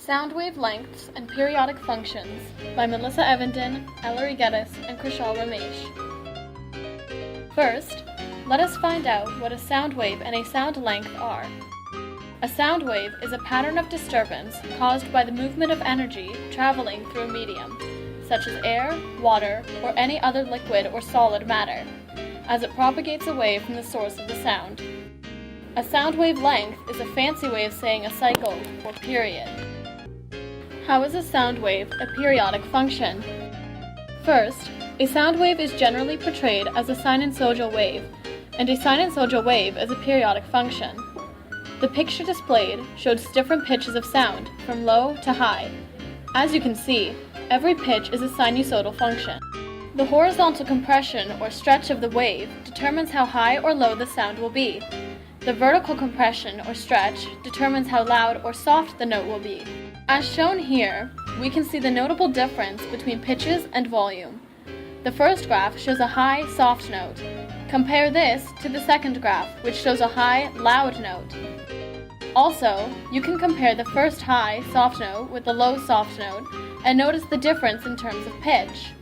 Sound Wave Lengths and Periodic Functions by Melissa Evenden, Ellery Geddes, and Krishal Ramesh. First, let us find out what a sound wave and a sound length are. A sound wave is a pattern of disturbance caused by the movement of energy traveling through a medium, such as air, water, or any other liquid or solid matter, as it propagates away from the source of the sound. A sound wave length is a fancy way of saying a cycle or period. How is a sound wave a periodic function? First, a sound wave is generally portrayed as a sinusoidal wave, and a sinusoidal wave is a periodic function. The picture displayed shows different pitches of sound, from low to high. As you can see, every pitch is a sinusoidal function. The horizontal compression or stretch of the wave determines how high or low the sound will be. The vertical compression or stretch determines how loud or soft the note will be. As shown here, we can see the notable difference between pitches and volume. The first graph shows a high, soft note. Compare this to the second graph, which shows a high, loud note. Also, you can compare the first high, soft note with the low, soft note, and notice the difference in terms of pitch.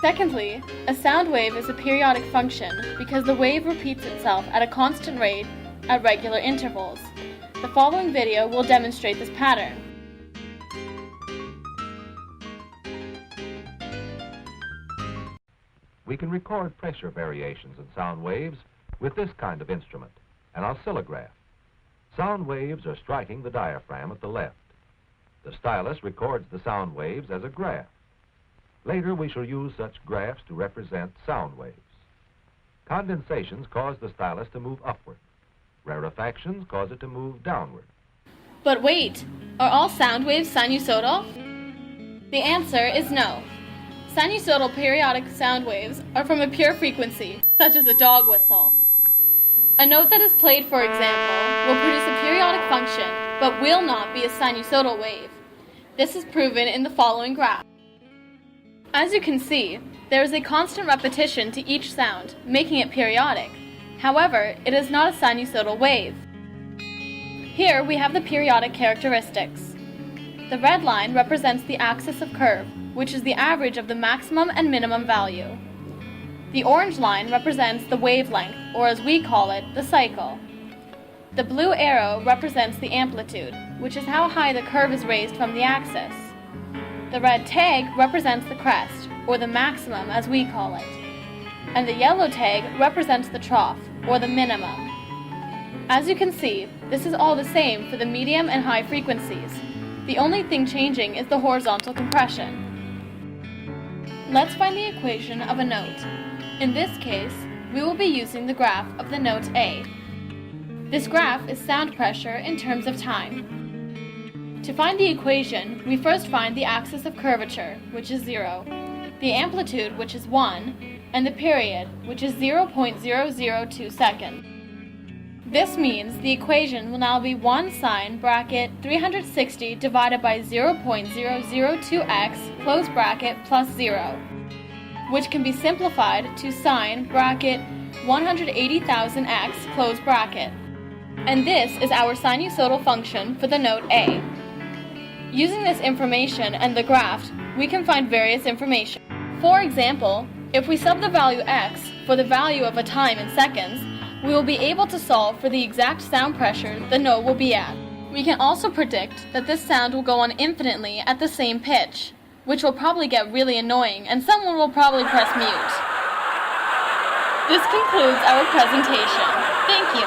Secondly, a sound wave is a periodic function because the wave repeats itself at a constant rate at regular intervals. The following video will demonstrate this pattern. We can record pressure variations in sound waves with this kind of instrument, an oscillograph. Sound waves are striking the diaphragm at the left. The stylus records the sound waves as a graph. Later we shall use such graphs to represent sound waves. Condensations cause the stylus to move upward. Rarefactions cause it to move downward. But wait, are all sound waves sinusoidal? The answer is no. Sinusoidal periodic sound waves are from a pure frequency, such as a dog whistle. A note that is played, for example, will produce a periodic function, but will not be a sinusoidal wave. This is proven in the following graph. As you can see, there is a constant repetition to each sound, making it periodic. However, it is not a sinusoidal wave. Here we have the periodic characteristics. The red line represents the axis of curve, which is the average of the maximum and minimum value. The orange line represents the wavelength, or as we call it, the cycle. The blue arrow represents the amplitude, which is how high the curve is raised from the axis. The red tag represents the crest, or the maximum as we call it. And the yellow tag represents the trough, or the minimum. As you can see, this is all the same for the medium and high frequencies. The only thing changing is the horizontal compression. Let's find the equation of a note. In this case, we will be using the graph of the note A. This graph is sound pressure in terms of time. To find the equation, we first find the axis of curvature, which is 0, the amplitude, which is 1, and the period, which is 0.002 seconds. This means the equation will now be 1 sine bracket 360 divided by 0.002x close bracket plus 0, which can be simplified to sine bracket 180,000x close bracket. And this is our sinusoidal function for the note A. Using this information and the graph, we can find various information. For example, if we sub the value x for the value of a time in seconds, we will be able to solve for the exact sound pressure the note will be at. We can also predict that this sound will go on infinitely at the same pitch, which will probably get really annoying and someone will probably press mute. This concludes our presentation. Thank you.